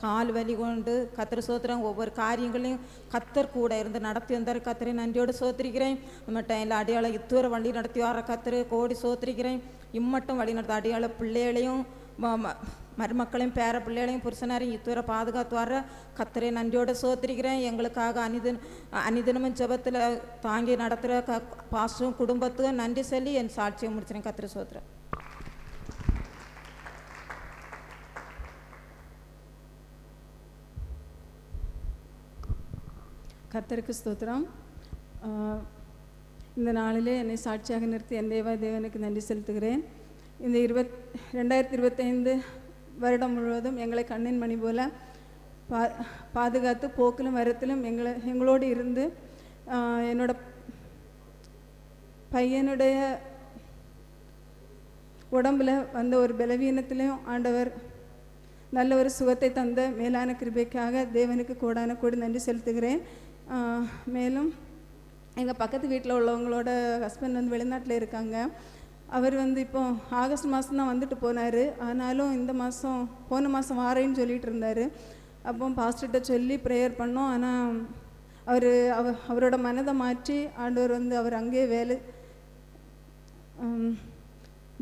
கால் வலி கொண்டு கத்தர் சோத்திரம். ஒவ்வொரு காரியங்களையும் கத்தர் கூட இருந்து நடத்தி வந்தார். கத்தரை நன்றியோடு சோத்திரிக்கிறேன். மட்டும் இல்லை அடியாளை இத்துவரை வழி நடத்தி வர கத்தரை கோடி சோத்திரிக்கிறேன். இம்மட்டும் வழி நடத்த அடியாளை பிள்ளைகளையும் மருமக்களையும் பேர பிள்ளைகளையும் புருஷனாரையும் இத்துவரை பாதுகாத்து வர கத்தரை நன்றியோடு சோத்திரிக்கிறேன். எங்களுக்காக அனிதினமும் ஜெபத்தில் தாங்கி நடத்துகிற பாஸ்டரும் குடும்பத்துக்கும் நன்றி சொல்லி என் சாட்சியை முடிச்சிறேன். கத்தரை சோத்திரம். கர்த்தருக்கு ஸ்தோத்திரம். இந்த நாளிலே என்னை சாட்சியாக நிறுத்தி என் தேவனுக்கு நன்றி செலுத்துகிறேன். இந்த 2025 வருடம் முழுவதும் எங்களை கண்ணின் மணி போல பாதுகாத்து போக்கிலும் வரத்திலும் எங்களோடு இருந்து என்னோட பையனுடைய உடம்பில் வந்த ஒரு பலவீனத்திலையும் ஆண்டவர் நல்ல ஒரு சுகத்தை தந்த மேலான கிருபைக்காக தேவனுக்கு கோடான கோடி நன்றி செலுத்துகிறேன். மேலும் எங்கள் பக்கத்து வீட்டில் உள்ளவங்களோட ஹஸ்பண்ட் வந்து வெளிநாட்டில் இருக்காங்க. அவர் வந்து இப்போ ஆகஸ்ட் மாதம் தான் வந்துட்டு போனார். ஆனாலும் இந்த மாதம் போன மாதம் வாரேன்னு சொல்லிகிட்டு இருந்தார். அப்போ பாஸ்டர்கிட்ட சொல்லி ப்ரேயர் பண்ணோம். ஆனால் அவரோட மனதை மாற்றி ஆண்டவர் வந்து அவர் அங்கேயே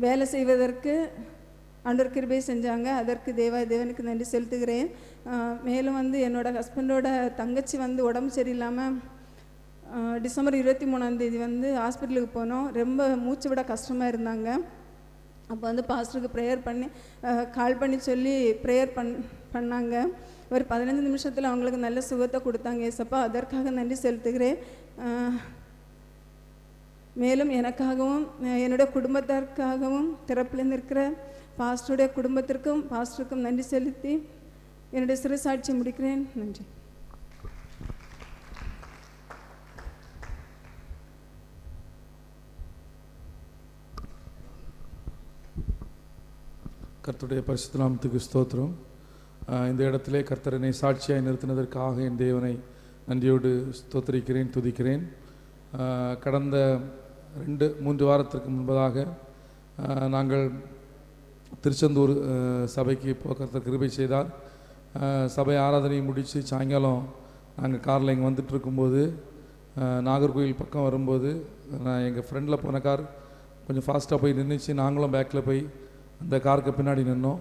வேலை செய்வதற்கு ஆண்டவர் கிருபை செஞ்சாங்க. அதற்கு தேவனுக்கு நன்றி செலுத்துகிறேன். மேலும் வந்து என்னோடய ஹஸ்பண்டோட தங்கச்சி வந்து உடம்பு சரியில்லாமல் டிசம்பர் 23ஆம் தேதி வந்து ஹாஸ்பிட்டலுக்கு போனோம். ரொம்ப மூச்சு விட கஷ்டமாக இருந்தாங்க. அப்போ வந்து பாஸ்டருக்கு ப்ரேயர் பண்ணி கால் பண்ணி சொல்லி ப்ரேயர் பண்ணாங்க. ஒரு 15 நிமிஷத்தில் அவங்களுக்கு நல்ல சுகத்தை கொடுத்தாங்க. ஏசப்பா, அதற்காக நன்றி செலுத்துகிறேன். மேலும் எனக்காகவும் என்னுடைய குடும்பத்தாருக்காகவும் திறப்பில் இருக்கிற பாஸ்டருடைய குடும்பத்திற்கும் பாஸ்டருக்கும் நன்றி செலுத்தி என்னுடைய சிறு சாட்சி முடிக்கிறேன். நன்றி. கர்த்தருடைய பரிசுத்த நாமத்துக்கு ஸ்தோத்திரம். இந்த இடத்திலே கர்த்தரனை சாட்சியாய் நிறுத்தினதற்காக என் தேவனை நன்றியோடு ஸ்தோத்திரிக்கிறேன், துதிக்கிறேன். கடந்த 2-3 வாரத்திற்கு முன்பதாக நாங்கள் திருச்செந்தூர் சபைக்கு போக்குவரத்து கிருபை செய்தார். சபை ஆராதனை முடித்து சாயங்காலம் நாங்கள் காரில் இங்கே வந்துட்டு இருக்கும்போது நாகர்கோவில் பக்கம் வரும்போது நான் எங்கள் ஃப்ரெண்டில் போன கார் கொஞ்சம் ஃபாஸ்ட்டாக போய் நின்றுச்சு. நாங்களும் பேக்கில் போய் அந்த காருக்கு பின்னாடி நின்னோம்.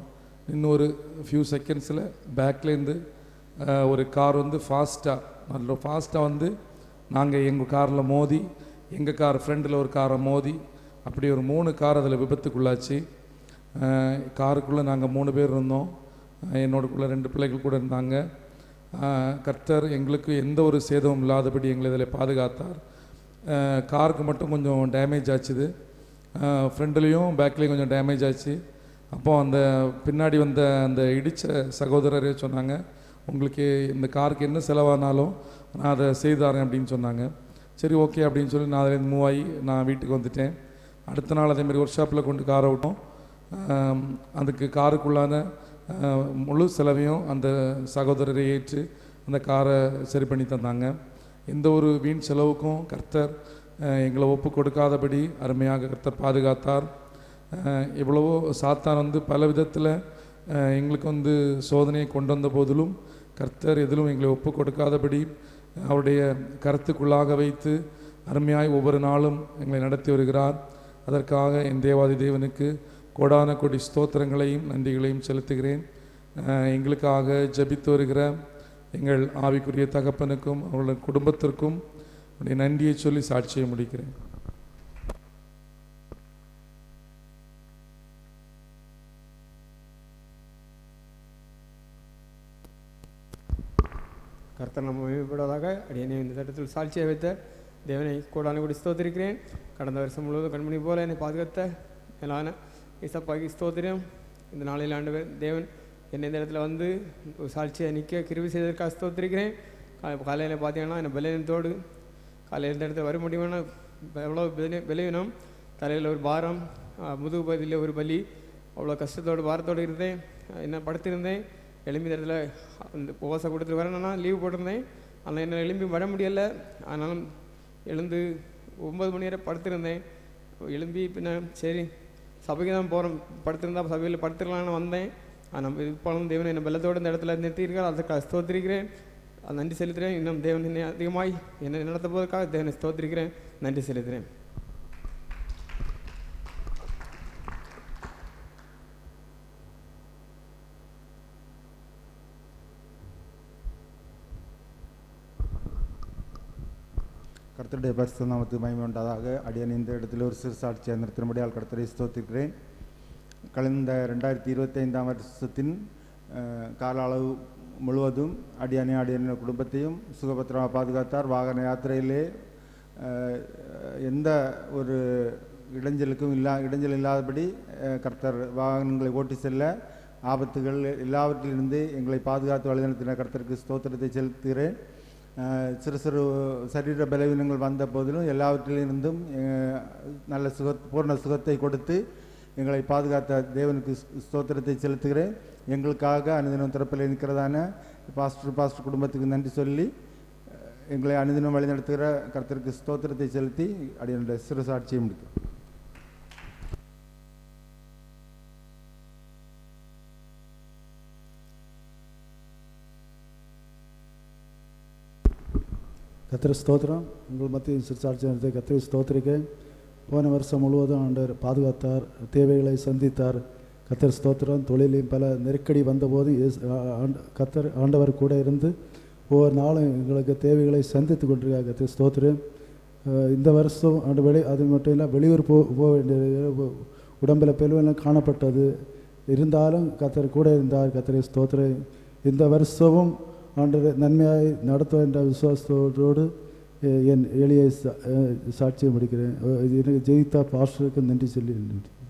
இன்னும் ஒரு ஃபியூ செகண்ட்ஸில் பேக்லேருந்து ஒரு கார் வந்து ஃபாஸ்ட்டாக வந்து நாங்கள் எங்கள் காரில் மோதி, எங்கள் கார் ஃப்ரெண்டில் ஒரு காரை மோதி, அப்படி ஒரு 3 கார் அதில் விபத்துக்குள்ளாச்சு. காருக்குள்ளே நாங்கள் 3 பேர் இருந்தோம். என்னோடக்குள்ளே 2 பிள்ளைகள் கூட இருந்தாங்க. கர்த்தர் எங்களுக்கு எந்த ஒரு சேதமும் இல்லாதபடி எங்களை இதில் பாதுகாத்தார். காருக்கு மட்டும் கொஞ்சம் டேமேஜ் ஆச்சுது, ஃப்ரெண்ட்லேயும் பேக்லேயும் கொஞ்சம் டேமேஜ் ஆச்சு. அப்போ அந்த பின்னாடி வந்த அந்த இடித்த சகோதரரே சொன்னாங்க, உங்களுக்கு இந்த காருக்கு என்ன செலவானாலும் நான் அதை செய்தாரேன் அப்படின்னு சொன்னாங்க. சரி, ஓகே அப்படின்னு சொல்லி நான் அதில் மூவ் ஆகி நான் வீட்டுக்கு வந்துட்டேன். அடுத்த நாள் அதேமாதிரி ஒர்க் ஷாப்பில் கொண்டு காரை விட்டோம். அதுக்கு காருக்குள்ளான முழு செலவையும் அந்த சகோதரரை ஏற்று அந்த காரை சரி பண்ணி தந்தாங்க. எந்த ஒரு வீண் செலவுக்கும் கர்த்தர் எங்களை ஒப்பு கொடுக்காதபடி அருமையாக கர்த்தர் பாதுகாத்தார். எவ்வளவோ சாத்தான் வந்து பல விதத்தில் எங்களுக்கு வந்து சோதனையை கொண்டு வந்த போதிலும் கர்த்தர் எதிலும் எங்களை ஒப்பு கொடுக்காதபடி அவருடைய கருத்துக்குள்ளாக வைத்து அருமையாய் ஒவ்வொரு நாளும் எங்களை நடத்தி வருகிறார். அதற்காக என் தேவாதி தேவனுக்கு கோடான கோடி ஸ்தோத்திரங்களையும் நன்றிகளையும் செலுத்துகிறேன். எங்களுக்காக ஜெபித்து வருகிற எங்கள் ஆவிக்குரிய தகப்பனுக்கும் அவர்களுடைய குடும்பத்திற்கும் நன்றியை சொல்லி சாட்சியை முடிக்கிறேன். கர்த்தர் நம்ம மகிமைப்படுவதாக. அடியனை இந்த திட்டத்தில் சாட்சியை வைத்த தேவனை கோடான கோடி ஸ்தோத்திரிக்கிறேன். கடந்த வருஷம் முழுவதும் கண்மணி போல என்னை பாதுகாத்த மேலான இசப்பாக்கி ஸ்தோத்திரம். இந்த நாளில் ஆண்டவர் தேவன் என்னை இந்த இடத்துல வந்து ஒரு சாட்சியை நிற்க கிருபை செய்ததற்காக ஸ்தோத்திரிக்கிறேன். காலையில் பார்த்தீங்கன்னா என்னை பலவீனத்தோடு காலையில் இந்த இடத்துல வர முடியும்னா எவ்வளோ பலவீனம், தலையில் ஒரு பாரம், முதுகு பகுதியில் ஒரு வலி, அவ்வளோ கஷ்டத்தோடு பாரத்தோடு இருந்தேன். என்ன படுத்திருந்தேன். எலும்பி இடத்துல அந்த உபவாச கூட்டத்தில் வரணும்னா லீவு போட்டிருந்தேன். ஆனால் என்ன எலும்பி வர முடியலை. ஆனாலும் எழுந்து 9 மணி வரை படுத்திருந்தேன். எலும்பி பின்ன சரி சபைக்கு தான் போகிறோம், படுத்திருந்தா சபையில் படுத்துக்கலான்னு வந்தேன். நம்ம இப்பொழுதும் தேவன் என்னை பலத்தோடு இந்த இடத்துல நிறுத்தியிருக்கார். அதுக்காக ஸ்தோத்திரிக்கிறேன், நன்றி செலுத்துகிறேன். இன்னும் தேவன் என்னை அதிகமாய் என்னை நடத்த போவதற்காக தேவனை ஸ்தோத்திரிக்கிறேன், நன்றி செலுத்துகிறேன். கர்த்தருடைய பரிசுத்த நாமத்துக்கு மகிமை உண்டாதாக. அடியேன் இந்த இடத்துல ஒரு சிறு சாட்சியை நிறுத்தினபடியால் கர்த்தரை ஸ்தோத்திரிக்கிறேன். கடந்த 2025ஆம் வருஷத்தின் கால அளவு முழுவதும் அடியேன் குடும்பத்தையும் சுகபத்திரமாக பாதுகாத்தார். வாகன யாத்திரையிலே எந்த ஒரு இடைஞ்சல் இல்லாதபடி கர்த்தர் வாகனங்களை ஓட்டி செல்ல ஆபத்துகள் எல்லாவற்றிலிருந்து எங்களை பாதுகாத்து வழிநடத்தின கர்த்தருக்கு ஸ்தோத்திரத்தை செலுத்துகிறேன். சிறு சிறு சரீர பலவீனங்கள் வந்த போதிலும் எல்லாவற்றிலிருந்தும் நல்ல பூர்ண சுகத்தை கொடுத்து எங்களை பாதுகாத்த தேவனுக்கு ஸ்தோத்திரத்தை செலுத்துகிறேன். எங்களுக்காக அனுதினம் திறப்பில் நிற்கிறதான பாஸ்டர் குடும்பத்துக்கு நன்றி சொல்லி எங்களை அனுதினம் வழி நடத்துகிற கர்த்தருக்கு ஸ்தோத்திரத்தை செலுத்தி அடியனுடைய சிறு சாட்சியை முடிக்கிறேன். கர்த்தர் ஸ்தோத்திரம். உங்கள் மத்திய சிறுசாட்சி நடத்த கர்த்தரை ஸ்தோத்திரிக்கிறேன். போன வருஷம் முழுவதும் ஆண்டவர் பாதுகாத்தார், தேவைகளை சந்தித்தார். கர்த்தர் ஸ்தோத்திரம். தொழிலையும் பல நெருக்கடி வந்தபோது கர்த்தர் ஆண்டவர் கூட இருந்து ஒவ்வொரு நாளும் எங்களுக்கு தேவைகளை சந்தித்து கொண்டிருக்கார். கர்த்தர் ஸ்தோத்திரம். இந்த வருஷம் அது மட்டும் இல்லை, வெளியூர் போக வேண்டிய உடம்பில் பெருவெல்லாம் காணப்பட்டது. இருந்தாலும் கர்த்தர் கூட இருந்தார். கர்த்தரை ஸ்தோத்திரம். இந்த வருஷமும் ஆண்டவர் நன்மையாய் நடத்தும் என்ற விசுவாசத்தோடு என் எளிய சாட்சியை முடிக்கிறேன். எனக்கு ஜெயித்தா பாஸ்டருக்கு நன்றி சொல்லி